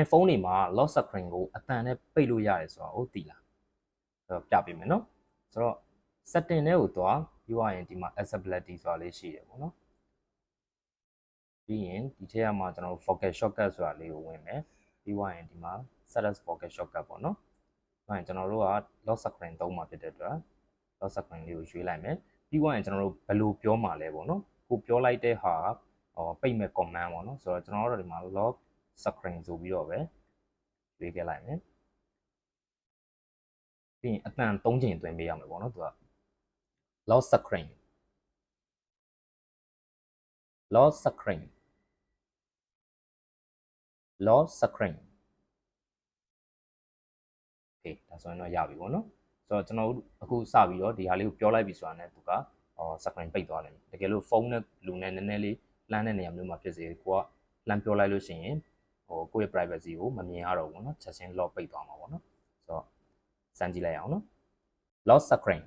iPhone တွေမှာ lock screen ကိုအတန်နဲ့ပိတ်လို့ရတယ်ဆိုတာကိုသိလားဆိုတော့ပြပေးမယ်နော်ဆိုတော့ setting တွေကိုသွားပြီးွားရင်ဒီမှာ accessibility ဆိုတာလေးရှိတယ်ပေါ့နော်ပြီးရင်ဒီထဲမှာကျွန်တော်တို့ focus shortcut ဆိုတာလေးကိုဝင်မယ်ပြီးွားရင်ဒီမှာ set as focus shortcut ပေါ့နော်ပြီးရင်ကျွန်တော်တို့က lock screen သုံးမှာဖြစ်တဲ့အတွက် lock screen လေးကိုရွေးလိုက်မယ်ပြီးွားရင်ကျွန်တော်တို့ဘယ်လိုပြောမှာလဲပေါ့နော်ကိုပြောလိုက်တဲ့ဟာပိတ်မဲ့ command ပေါ့နော်ဆိုတော့ကျွန်တော်တို့ဒီမှာ lock screen ဆိုပြီးတော့ပဲရွေးခဲ့လိုက်မယ်ပြီးရင်အတန်3ချိန်သွင်းပေးရမယ်ပေါ့နော်သူက lock screen lock screen lock screen โอเคဒါဆိုရင်တော့ရပြီပေါ့နော်ဆိုတော့ကျွန်တော်တို့အခုစပြီးတော့ဒီဟာလေးကိုပြောလိုက်ပြီဆိုတာနဲ့သူကscreen ပိတ်သွားတယ်တကယ်လို့ဖုန်းနဲ့လူနဲ့နည်းနည်းလေးလှမ်းတဲ့နေရာမျိုးမှာဖြစ်စေကိုကလှမ်းပြောလိုက်လို့ရှိရင်ကိုယ့်ရဲ့ privacy ကိုမမြင်ရတော့ဘူးเนาะချက်ချင်း lock ပိတ်သွားမှာပေါ့နော်ဆိုတော့စမ်းကြည့်လိုက်အောင်เนาะ lock screen